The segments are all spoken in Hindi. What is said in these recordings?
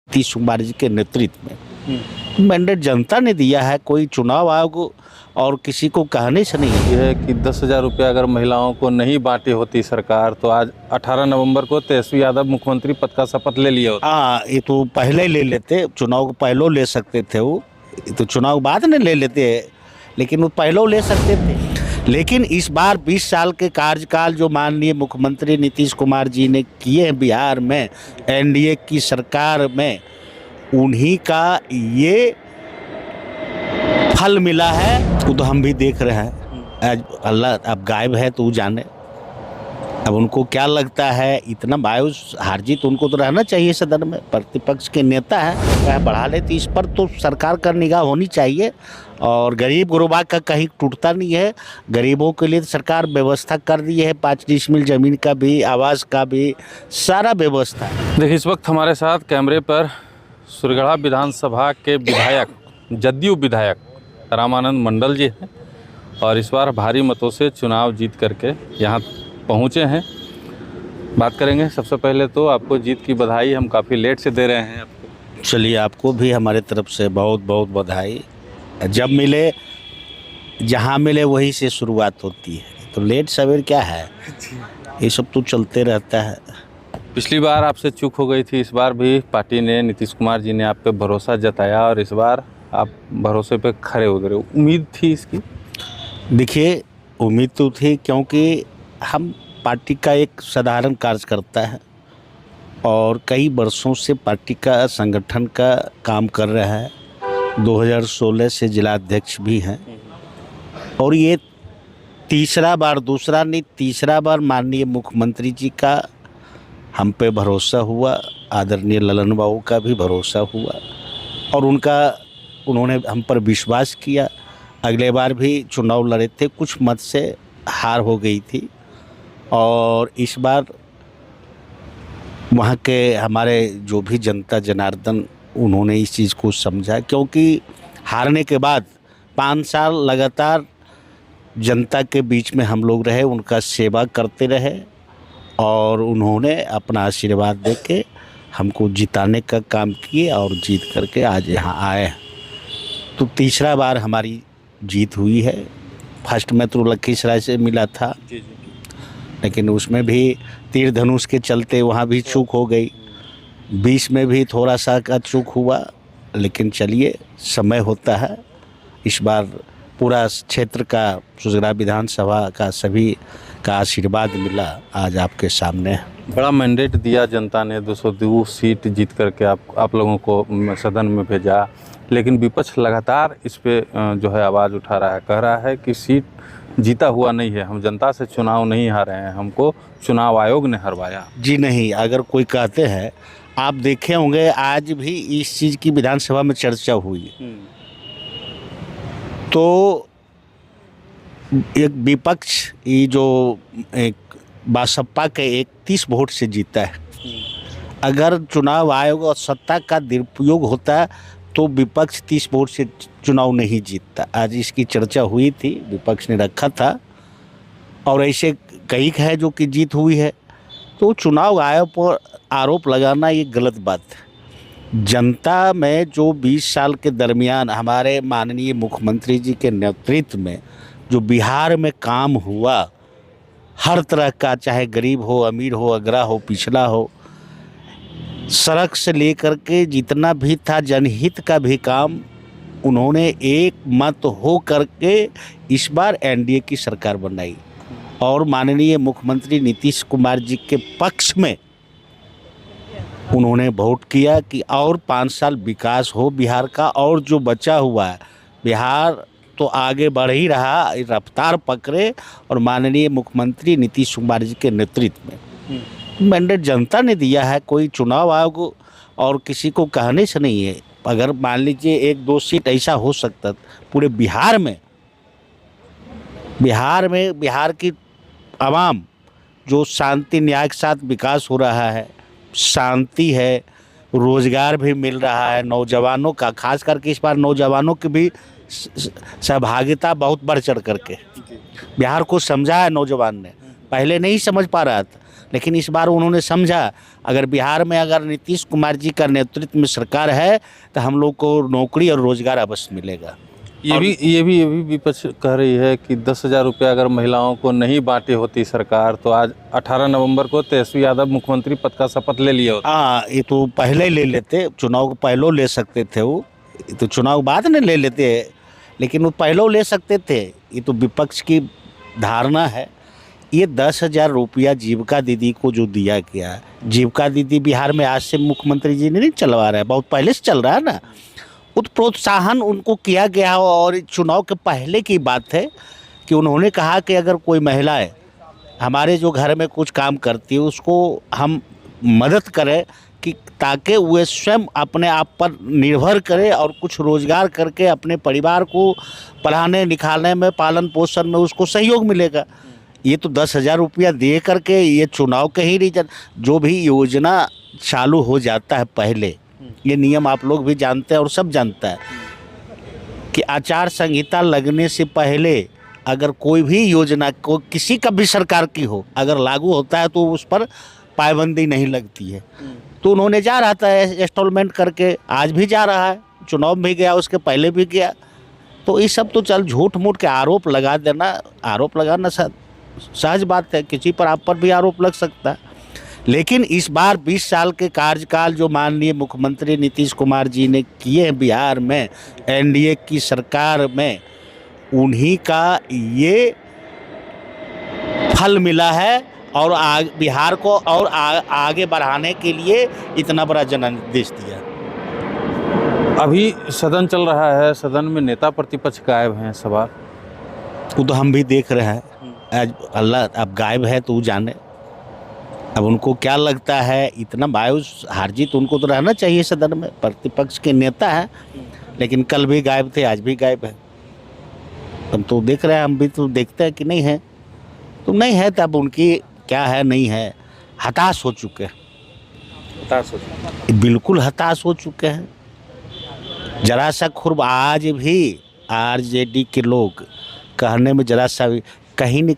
नीतीश कुमार जी के नेतृत्व में मैंडेट जनता ने दिया है, कोई चुनाव आयोग और किसी को कहने से नहीं है। यह है कि 10,000 रुपया अगर महिलाओं को नहीं बांटी होती सरकार तो आज 18 नवंबर को तेजस्वी यादव मुख्यमंत्री पद का शपथ ले लिया होता। हाँ, ये तो पहले ही ले लेते, चुनाव को पहले ले सकते थे। वो तो चुनाव बाद में ले लेते, लेकिन वो पहले ले सकते थे। लेकिन इस बार 20 साल के कार्यकाल जो माननीय मुख्यमंत्री नीतीश कुमार जी ने किए हैं बिहार में एनडीए की सरकार में, उन्हीं का ये फल मिला है। वो तो हम भी देख रहे हैं। आज अल्लाह अब गायब है तो वो जाने, अब उनको क्या लगता है। इतना मायूस हार जीत उनको तो रहना चाहिए सदन में, प्रतिपक्ष के नेता है, वह बढ़ा लेती। इस पर तो सरकार का निगाह होनी चाहिए। और गरीब गुरबा का कहीं टूटता नहीं है। गरीबों के लिए सरकार व्यवस्था कर दी है, 5 डिसमिल जमीन का भी, आवास का भी, सारा व्यवस्था। देखिए, इस वक्त हमारे साथ कैमरे पर सुरगढ़ा विधानसभा के विधायक, जदयू विधायक रामानंद मंडल जी हैं और इस बार भारी मतों से चुनाव जीत करके यहाँ पहुँचे हैं। बात करेंगे। सबसे पहले तो आपको जीत की बधाई, हम काफ़ी लेट से दे रहे हैं आपको। चलिए, आपको भी हमारे तरफ से बहुत बहुत बधाई। जब मिले, जहाँ मिले वहीं से शुरुआत होती है, तो लेट सवेर क्या है, ये सब तो चलते रहता है। पिछली बार आपसे चूक हो गई थी, इस बार भी पार्टी ने, नीतीश कुमार जी ने आप पे भरोसा जताया और इस बार आप भरोसे पे खरे उतरे। उम्मीद थी इसकी? देखिए, उम्मीद तो थी, क्योंकि हम पार्टी का एक साधारण कार्यकर्ता है और कई वर्षों से पार्टी का संगठन का काम कर रहा है। 2016 से जिला अध्यक्ष भी हैं और ये तीसरा बार माननीय मुख्यमंत्री जी का हम पे भरोसा हुआ, आदरणीय ललन बाबू का भी भरोसा हुआ और उन्होंने हम पर विश्वास किया। अगले बार भी चुनाव लड़े थे, कुछ मत से हार हो गई थी और इस बार वहाँ के हमारे जो भी जनता जनार्दन, उन्होंने इस चीज़ को समझा, क्योंकि हारने के बाद 5 साल लगातार जनता के बीच में हम लोग रहे, उनका सेवा करते रहे और उन्होंने अपना आशीर्वाद देके हमको जिताने का काम किए और जीत करके आज यहाँ आए। तो तीसरा बार हमारी जीत हुई है। फर्स्ट में तो लखीसराय से मिला था, लेकिन उसमें भी तीर धनुष के चलते वहाँ भी चूक हो गई। 20 में भी थोड़ा सा का चूक हुआ, लेकिन चलिए, समय होता है। इस बार पूरा क्षेत्र का, सुरगढ़ा विधानसभा का सभी का आशीर्वाद मिला, आज आपके सामने। बड़ा मैंडेट दिया जनता ने, 202 सीट जीत करके आप लोगों को सदन में भेजा, लेकिन विपक्ष लगातार इस पे जो है आवाज़ उठा रहा है, कह रहा है कि सीट जीता हुआ नहीं है, हम जनता से चुनाव नहीं हारे हैं, हमको चुनाव आयोग ने हरवाया। जी नहीं, अगर कोई कहते हैं, आप देखे होंगे आज भी इस चीज़ की विधानसभा में चर्चा हुई, तो एक विपक्ष, ये जो एक बसपा के 31 वोट से जीता है। अगर चुनाव आयोग और सत्ता का दुरुपयोग होता तो विपक्ष 30 वोट से चुनाव नहीं जीतता। आज इसकी चर्चा हुई थी, विपक्ष ने रखा था और ऐसे कई है जो कि जीत हुई है। तो चुनाव आयोग पर आरोप लगाना ये गलत बात है। जनता में जो 20 साल के दरमियान हमारे माननीय मुख्यमंत्री जी के नेतृत्व में जो बिहार में काम हुआ, हर तरह का, चाहे गरीब हो, अमीर हो, अगरा हो, पिछड़ा हो, सड़क से लेकर के जितना भी था, जनहित का भी काम उन्होंने एक मत हो करके इस बार एनडीए की सरकार बनाई और माननीय मुख्यमंत्री नीतीश कुमार जी के पक्ष में उन्होंने वोट किया कि और 5 साल विकास हो बिहार का। और जो बचा हुआ है, बिहार तो आगे बढ़ ही रहा, रफ्तार पकड़े और माननीय मुख्यमंत्री नीतीश कुमार जी के नेतृत्व में मैंडेट जनता ने दिया है, कोई चुनाव आयोग और किसी को कहने से नहीं है। अगर मान लीजिए 1-2 सीट ऐसा हो सकता पूरे बिहार में बिहार की आवाम जो शांति न्याय के साथ विकास हो रहा है, शांति है, रोजगार भी मिल रहा है नौजवानों का, खास करके इस बार नौजवानों की भी सहभागिता बहुत बढ़ चढ़ करके बिहार को समझा है नौजवान ने। पहले नहीं समझ पा रहा था, लेकिन इस बार उन्होंने समझा अगर बिहार में अगर नीतीश कुमार जी का नेतृत्व में सरकार है तो हम लोग को नौकरी और रोजगार अवश्य मिलेगा। ये भी विपक्ष कह रही है कि 10,000 रुपया अगर महिलाओं को नहीं बांटी होती सरकार तो आज 18 नवंबर को तेजस्वी यादव मुख्यमंत्री पद का शपथ ले लिए होते। हाँ, ये तो पहले ही ले लेते, चुनाव को पहले ले सकते थे, वो तो चुनाव बाद में ले लेते, लेकिन वो पहले ले सकते थे। ये तो विपक्ष की धारणा है। ये 10,000 रुपया जीविका दीदी को जो दिया गया, जीविका दीदी बिहार में आज से मुख्यमंत्री जी ने नहीं चलवा रहे हैं, बहुत पहले से चल रहा है ना। उत प्रोत्साहन उनको किया गया और चुनाव के पहले की बात है कि उन्होंने कहा कि अगर कोई महिलाएं हमारे जो घर में कुछ काम करती है उसको हम मदद करें कि ताकि वे स्वयं अपने आप पर निर्भर करे और कुछ रोजगार करके अपने परिवार को पढ़ाने लिखाने में, पालन पोषण में उसको सहयोग मिलेगा। ये तो 10,000 रुपया दे करके ये चुनाव के ही नहीं, जो भी योजना चालू हो जाता है पहले, ये नियम आप लोग भी जानते हैं और सब जानता है कि आचार संहिता लगने से पहले अगर कोई भी योजना को किसी का भी सरकार की हो अगर लागू होता है तो उस पर पाबंदी नहीं लगती है। तो उन्होंने जा रहा था इंस्टॉलमेंट करके, आज भी जा रहा है, चुनाव में भी गया, उसके पहले भी गया। तो ये सब तो चल झूठ मूठ के आरोप लगा देना, आरोप लगाना सहज बात है, किसी पर आप पर भी आरोप लग सकता है। लेकिन इस बार 20 साल के कार्यकाल जो माननीय मुख्यमंत्री नीतीश कुमार जी ने किए हैं बिहार में एनडीए की सरकार में, उन्हीं का ये फल मिला है और बिहार को और आगे बढ़ाने के लिए इतना बड़ा जनादेश दिया। अभी सदन चल रहा है, सदन में नेता प्रतिपक्ष गायब हैं, सवाल वो तो हम भी देख रहे हैं। आज अल्लाह अब गायब है तो वो जाने, अब उनको क्या लगता है। इतना मायूस हार जीत उनको तो रहना चाहिए सदन में, प्रतिपक्ष के नेता है, लेकिन कल भी गायब थे, आज भी गायब है। हम तो देख रहे हैं, हम भी तो देखते हैं कि नहीं है तो नहीं है, तब उनकी क्या है नहीं है, हताश हो चुके हैं, बिल्कुल हताश हो चुके हैं। जरा सा खुर्ब आज भी आरजेडी के लोग कहने में जरा सा कहीं न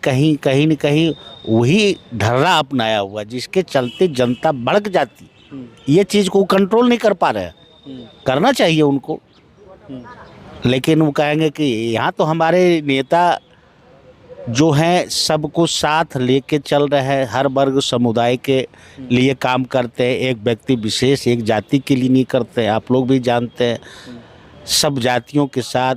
कहीं वही ढर्रा अपनाया हुआ जिसके चलते जनता भड़क जाती, ये चीज़ को कंट्रोल नहीं कर पा रहे हैं। करना चाहिए उनको, लेकिन वो कहेंगे कि यहाँ तो हमारे नेता जो हैं सबको साथ लेके चल रहे हैं, हर वर्ग समुदाय के लिए काम करते हैं, एक व्यक्ति विशेष एक जाति के लिए नहीं करते हैं। आप लोग भी जानते हैं, सब जातियों के साथ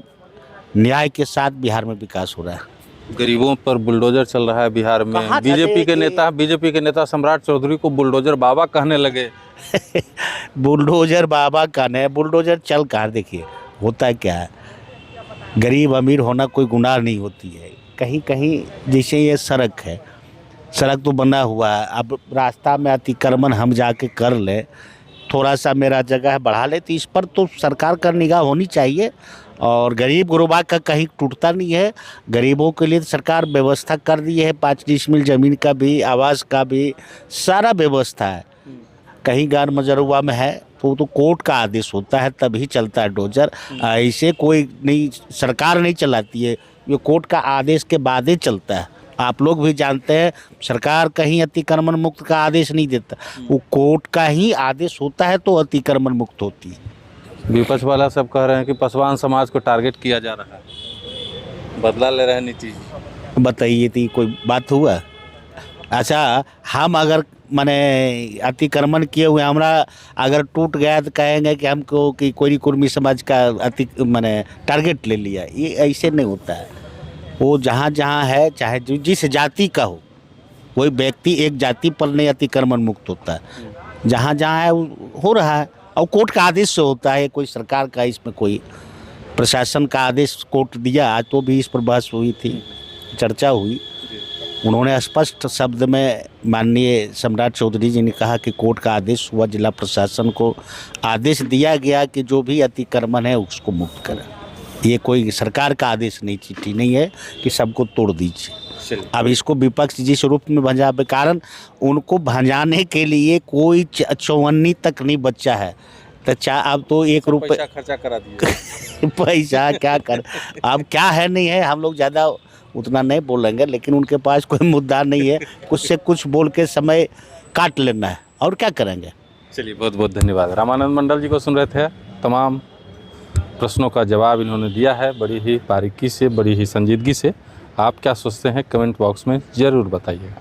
न्याय के साथ बिहार में विकास हो रहा है। गरीबों पर बुलडोजर चल रहा है बिहार में। बीजेपी के नेता सम्राट चौधरी को बुलडोजर बाबा कहने लगे। बुलडोजर बाबा कहने, बुलडोजर चल कहाँ, देखिए होता है क्या है, गरीब अमीर होना कोई गुनाह नहीं होती है। कहीं कहीं जैसे ये सड़क है, सड़क तो बना हुआ है, अब रास्ता में अतिक्रमण हम जाके कर ले, थोड़ा सा मेरा जगह बढ़ा ले, तो इस पर तो सरकार का निगाह होनी चाहिए। और गरीब गुरबा का कहीं टूटता नहीं है। गरीबों के लिए सरकार व्यवस्था कर दी है, 5 डिसमिल ज़मीन का भी, आवास का भी, सारा व्यवस्था है। कहीं गार मजरुआ में है तो कोर्ट का आदेश होता है तभी चलता है डोजर, ऐसे कोई नहीं, सरकार नहीं चलाती है, ये कोर्ट का आदेश के बाद ही चलता है। आप लोग भी जानते हैं, सरकार कहीं अतिक्रमण मुक्त का आदेश नहीं देता, वो कोर्ट का ही आदेश होता है तो अतिक्रमण मुक्त होती है। विपक्ष वाला सब कह रहे हैं कि पासवान समाज को टारगेट किया जा रहा है, बदला ले रहे हैं नीतीश जी। बताइए तो कोई बात हुआ? अच्छा, हम अगर माने अतिक्रमण किए हुए हमारा अगर टूट गया तो कहेंगे कि हमको कि कोई कुर्मी समाज का माने टारगेट ले लिया, ये ऐसे नहीं होता है। वो जहाँ जहाँ है, चाहे जिस जाति का वही व्यक्ति एक जाति पर नहीं अतिक्रमण मुक्त होता है, जहाँ जहाँ है हो रहा है और कोर्ट का आदेश से होता है, कोई सरकार का इसमें कोई प्रशासन का आदेश कोर्ट दिया। आज तो भी इस पर बहस हुई थी, चर्चा हुई, उन्होंने स्पष्ट शब्द में माननीय सम्राट चौधरी जी ने कहा कि कोर्ट का आदेश हुआ, जिला प्रशासन को आदेश दिया गया कि जो भी अतिक्रमण है उसको मुक्त करें। ये कोई सरकार का आदेश नहीं, चिट्ठी नहीं है कि सबको तोड़ दीजिए। अब इसको विपक्ष जिस रूप में भंजा, कारण उनको भंजाने के लिए कोई चौवन्नी तक नहीं बच्चा है, तो अब तो 1 रुपये खर्चा करा दिया। पैसा क्या कर, अब क्या है नहीं है, हम लोग ज़्यादा उतना नहीं बोलेंगे, लेकिन उनके पास कोई मुद्दा नहीं है, कुछ से कुछ बोल के समय काट लेना है, और क्या करेंगे। चलिए, बहुत बहुत धन्यवाद। रामानंद मंडल जी को सुन रहे थे। तमाम प्रश्नों का जवाब इन्होंने दिया है बड़ी ही बारीकी से, बड़ी ही संजीदगी से। आप क्या सोचते हैं कमेंट बॉक्स में ज़रूर बताइएगा।